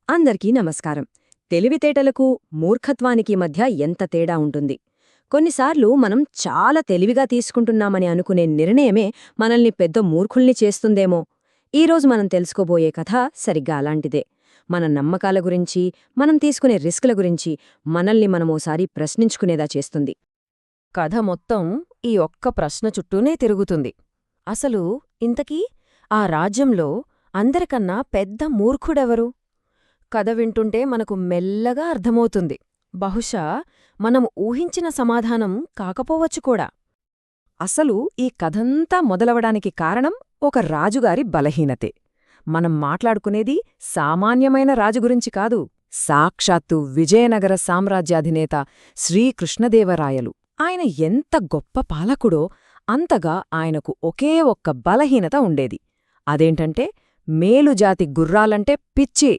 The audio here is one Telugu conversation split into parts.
అందరికీ నమస్కారం. తెలివితేటలకు, మూర్ఖత్వానికి మధ్య ఎంత తేడా ఉంటుంది. కొన్నిసార్లు మనం చాలా తెలివిగా తీసుకుంటున్నామని అనుకునే నిర్ణయమే మనల్ని పెద్ద మూర్ఖుల్ని చేస్తుందేమో. ఈరోజు మనం తెలుసుకోబోయే కథ సరిగ్గా అలాంటిదే. మన నమ్మకాల గురించి, మనం తీసుకునే రిస్కుల గురించి మనల్ని మనమోసారి ప్రశ్నించుకునేదా చేస్తుంది. కథ మొత్తం ఈ ఒక్క ప్రశ్న చుట్టూనే తిరుగుతుంది. అసలు ఇంతకీ ఆ రాజ్యంలో అందరికన్నా పెద్ద మూర్ఖుడెవరు? కథ వింటుంటే మనకు మెల్లగా అర్థమవుతుంది. బహుశా మనం ఊహించిన సమాధానం కాకపోవచ్చు కూడా. అసలు ఈ కథంతా మొదలవడానికి కారణం ఒక రాజుగారి బలహీనతే. మనం మాట్లాడుకునేది సామాన్యమైన రాజు గురించి కాదు, సాక్షాత్తు విజయనగర సామ్రాజ్యాధినేత శ్రీకృష్ణదేవరాయలు. ఆయన ఎంత గొప్ప పాలకుడో అంతగా ఆయనకు ఒకే ఒక్క బలహీనత ఉండేది. అదేంటంటే మేలుజాతి గుర్రాలంటే పిచ్చి.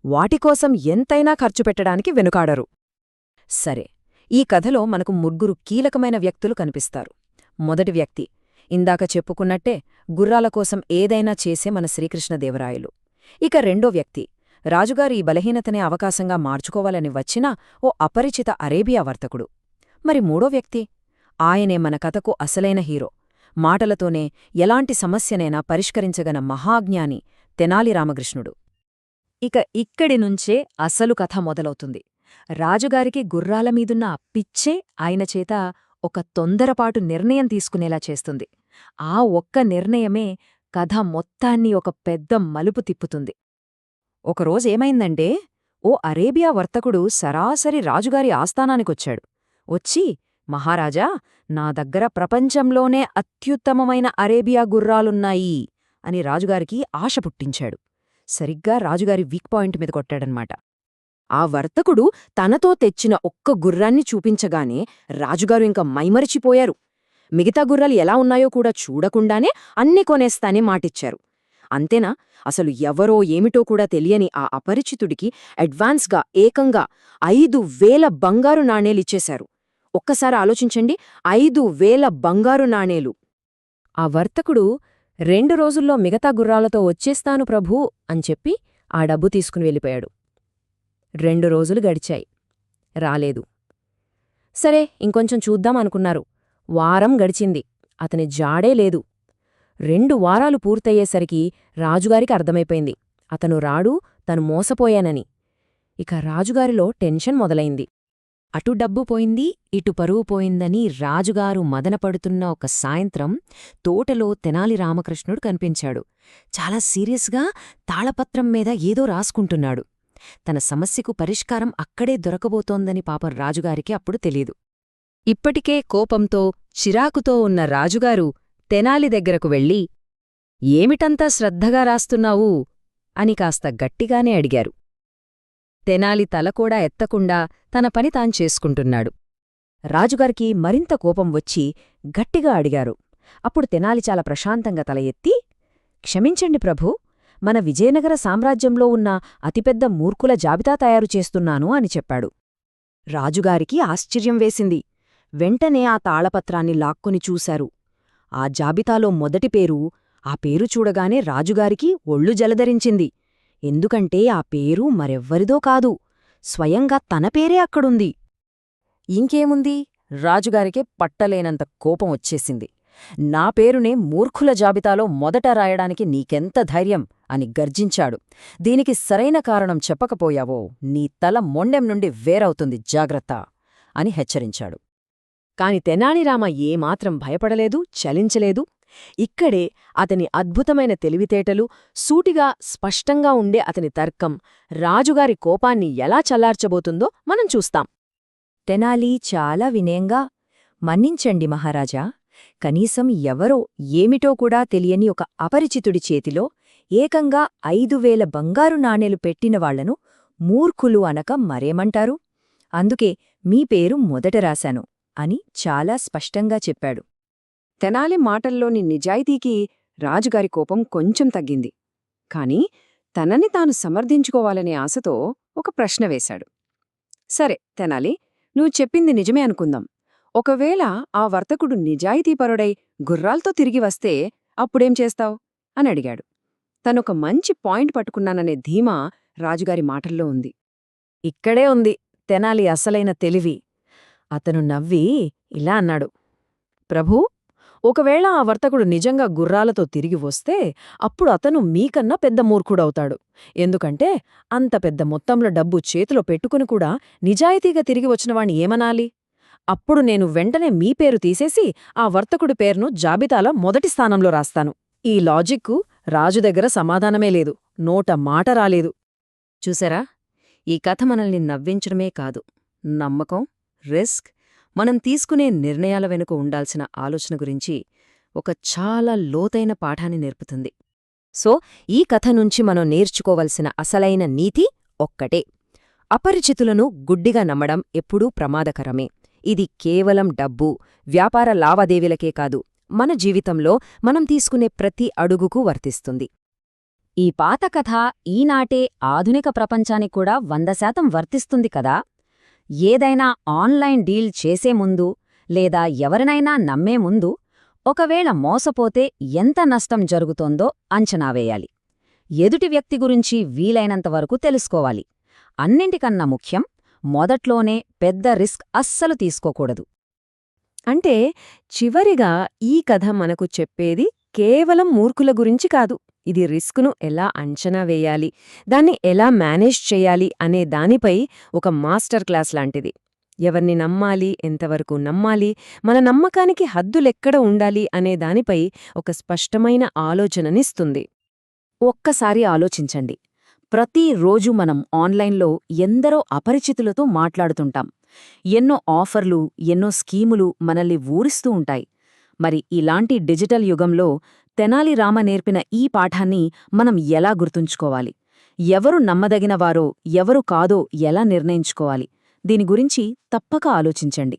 వాటికోసం ఎంతైనా ఖర్చు పెట్టడానికి వెనుకాడరు. సరే, ఈ కథలో మనకు ముగ్గురు కీలకమైన వ్యక్తులు కనిపిస్తారు. మొదటి వ్యక్తి ఇందాక చెప్పుకున్నట్టే గుర్రాల కోసం ఏదైనా చేసే మన శ్రీకృష్ణదేవరాయలు. ఇక రెండో వ్యక్తి రాజుగారి ఈ బలహీనతనే అవకాశంగా మార్చుకోవాలని వచ్చిన ఓ అపరిచిత అరేబియా వర్తకుడు. మరి మూడో వ్యక్తి, ఆయనే మన కథకు అసలైన హీరో. మాటలతోనే ఎలాంటి సమస్యనైనా పరిష్కరించగల మహాజ్ఞాని తెనాలి రామకృష్ణుడు. ఇక ఇక్కడి నుంచే అసలు కథ మొదలవుతుంది. రాజుగారికి గుర్రాలమీదున్న ఆ పిచ్చే ఆయన చేత ఒక తొందరపాటు నిర్ణయం తీసుకునేలా చేస్తుంది. ఆ ఒక్క నిర్ణయమే కథ మొత్తాన్ని ఒక పెద్ద మలుపు తిప్పుతుంది. ఒకరోజేమైందంటే ఓ అరేబియా వర్తకుడు సరాసరి రాజుగారి ఆస్థానానికొచ్చాడు. వచ్చి, మహారాజా, నా దగ్గర ప్రపంచంలోనే అత్యుత్తమమైన అరేబియా గుర్రాలున్నాయి అని రాజుగారికి ఆశ పుట్టించాడు. సరిగ్గా రాజుగారి వీక్ పాయింట్ మీద కొట్టాడన్మాట. ఆ వర్తకుడు తనతో తెచ్చిన ఒక్క గుర్రాన్ని చూపించగానే రాజుగారు ఇంక మైమరిచిపోయారు. మిగతా గుర్రాలు ఎలా ఉన్నాయో కూడా చూడకుండానే అన్ని కొనేస్తానే మాటిచ్చారు. అంతేనా, అసలు ఎవరో ఏమిటో కూడా తెలియని ఆ అపరిచితుడికి అడ్వాన్స్గా ఏకంగా 5,000 బంగారు నాణేలిచ్చేశారు. ఒక్కసారి ఆలోచించండి, 5,000 బంగారు నాణేలు. ఆ వర్తకుడు 2 రోజుల్లో మిగతా గుర్రాలతో వచ్చేస్తాను ప్రభూ అని చెప్పి ఆ డబ్బు తీసుకుని వెళ్ళిపోయాడు. 2 రోజులు గడిచాయి. రాలేదు. సరే, ఇంకొంచెం చూద్దామనుకున్నారు. వారం గడిచింది. అతని జాడే లేదు. 2 వారాలు పూర్తయ్యేసరికి రాజుగారికి అర్థమైపోయింది, అతను రాడు, తను మోసపోయానని. ఇక రాజుగారిలో టెన్షన్ మొదలైంది. అటు డబ్బు పోయింది, ఇటు పరువు పోయిందని రాజుగారు మదనపడుతున్న ఒక సాయంత్రం తోటలో తెనాలి రామకృష్ణుడు కనిపించాడు. చాలా సీరియస్గా తాళపత్రం మీద ఏదో రాసుకుంటున్నాడు. తన సమస్యకు పరిష్కారం అక్కడే దొరకబోతోందని పాపం రాజుగారికి అప్పుడు తెలీదు. ఇప్పటికే కోపంతో, చిరాకుతో ఉన్న రాజుగారు తెనాలి దగ్గరకు వెళ్ళి, ఏమిటంతా శ్రద్ధగా రాస్తున్నావు అని కాస్త గట్టిగానే అడిగారు. తెనాలి తలకూడా ఎత్తకుండా తన పని తాను చేసుకుంటున్నాడు. రాజుగారికి మరింత కోపం వచ్చి గట్టిగా అడిగారు. అప్పుడు తెనాలి చాలా ప్రశాంతంగా తల ఎత్తి, క్షమించండి ప్రభూ, మన విజయనగర సామ్రాజ్యంలో ఉన్న అతిపెద్ద మూర్ఖుల జాబితా తయారు చేస్తున్నాను అని చెప్పాడు. రాజుగారికి ఆశ్చర్యం వేసింది. వెంటనే ఆ తాళపత్రాన్ని లాక్కొని చూశారు. ఆ జాబితాలో మొదటి పేరు, ఆ పేరు చూడగానే రాజుగారికి ఒళ్ళు జలధరించింది. ఎందుకంటే ఆ పేరు మరెవ్వరిదో కాదు, స్వయంగా తన పేరే అక్కడుంది. ఇంకేముంది, రాజుగారికే పట్టలేనంత కోపం వచ్చేసింది. నా పేరునే మూర్ఖుల జాబితాలో మొదట రాయడానికి నీకెంత ధైర్యం అని గర్జించాడు. దీనికి సరైన కారణం చెప్పకపోయావో నీ తల మొండెం నుండి వేరవుతుంది, జాగ్రత్త అని హెచ్చరించాడు. కాని తెనాలిరామ ఏమాత్రం భయపడలేదు, చలించలేదు. ఇక్కడే అతని అద్భుతమైన తెలివితేటలు, సూటిగా స్పష్టంగా ఉండే అతని తర్కం రాజుగారి కోపాన్ని ఎలా చల్లార్చబోతుందో మనం చూస్తాం. తెనాలి చాలా వినయంగా, మన్నించండి మహారాజా, కనీసం ఎవరో ఏమిటో కూడా తెలియని ఒక అపరిచితుడి చేతిలో ఏకంగా 5,000 బంగారు నాణేలు పెట్టినవాళ్లను మూర్ఖులు అనక మరేమంటారు? అందుకే మీ పేరు మొదట రాశాను అని చాలా స్పష్టంగా చెప్పాడు. తెనాలి మాటల్లోని నిజాయితీకి రాజుగారి కోపం కొంచెం తగ్గింది. కాని తనని తాను సమర్థించుకోవాలనే ఆశతో ఒక ప్రశ్న వేశాడు. సరే తెనాలి, నువ్వు చెప్పింది నిజమే అనుకుందాం. ఒకవేళ ఆ వర్తకుడు నిజాయితీపరుడై గుర్రాల్తో తిరిగి వస్తే అప్పుడేం చేస్తావ్ అని అడిగాడు. తనొక మంచి పాయింట్ పట్టుకున్నాననే ధీమా రాజుగారి మాటల్లో ఉంది. ఇక్కడే ఉంది తెనాలి అసలైన తెలివి. అతను నవ్వి ఇలా అన్నాడు, ప్రభూ, ఒకవేళ ఆ వర్తకుడు నిజంగా గుర్రాలతో తిరిగి వస్తే అప్పుడు అతను మీకన్నా పెద్ద మూర్ఖుడవుతాడు. ఎందుకంటే అంత పెద్ద మొత్తంలో డబ్బు చేతిలో పెట్టుకుని కూడా నిజాయితీగా తిరిగి వచ్చినవాణ్ణి ఏమనాలి? అప్పుడు నేను వెంటనే మీ పేరు తీసేసి ఆ వర్తకుడి పేరును జాబితాలో మొదటి స్థానంలో రాస్తాను. ఈ లాజిక్కు రాజు దగ్గర సమాధానమే లేదు, నోట మాట రాలేదు. చూసారా, ఈ కథ మనల్ని నవ్వించడమే కాదు, నమ్మకం, రిస్క్, మనం తీసుకునే నిర్ణయాల వెనుక ఉండాల్సిన ఆలోచన గురించి ఒక చాలా లోతైన పాఠాన్ని నేర్పుతుంది. సో ఈ కథ నుంచి మనం నేర్చుకోవలసిన అసలైన నీతి ఒక్కటే: అపరిచితులను గుడ్డిగా నమ్మడం ఎప్పుడూ ప్రమాదకరమే. ఇది కేవలం డబ్బు, వ్యాపార లావాదేవీలకే కాదు, మన జీవితంలో మనం తీసుకునే ప్రతి అడుగుకు వర్తిస్తుంది. ఈ పాత కథ ఈనాటే ఆధునిక ప్రపంచానికి కూడా 100% వర్తిస్తుంది కదా. ఏదైనా ఆన్లైన్ డీల్ చేసే ముందు లేదా ఎవరినైనా నమ్మే ముందు ఒకవేళ మోసపోతే ఎంత నష్టం జరుగుతోందో అంచనా వేయాలి. ఎదుటి వ్యక్తి గురించి వీలైనంతవరకు తెలుసుకోవాలి. అన్నింటికన్నా ముఖ్యం, మొదట్లోనే పెద్ద రిస్క్ అస్సలు తీసుకోకూడదు. అంటే చివరిగా ఈ కథ మనకు చెప్పేది కేవలం మూర్ఖుల గురించి కాదు. ఇది రిస్కును ఎలా అంచనా వేయాలి, దాన్ని ఎలా మేనేజ్ చేయాలి అనే దానిపై ఒక మాస్టర్ క్లాస్ లాంటిది. ఎవర్ని నమ్మాలి, ఎంతవరకు నమ్మాలి, మన నమ్మకానికి హద్దులెక్కడ ఉండాలి అనే దానిపై ఒక స్పష్టమైన ఆలోచననిస్తుంది. ఒక్కసారి ఆలోచించండి, ప్రతిరోజు మనం ఆన్లైన్లో ఎందరో అపరిచితులతో మాట్లాడుతుంటాం. ఎన్నో ఆఫర్లు, ఎన్నో స్కీములు మనల్ని ఊరిస్తూ ఉంటాయి. మరి ఇలాంటి డిజిటల్ యుగంలో తెనాలి రామ నేర్పిన ఈ పాఠాన్ని మనం ఎలా గుర్తుంచుకోవాలి? ఎవరు నమ్మదగినవారో, ఎవరు కాదో ఎలా నిర్ణయించుకోవాలి? దీని గురించి తప్పక ఆలోచించండి.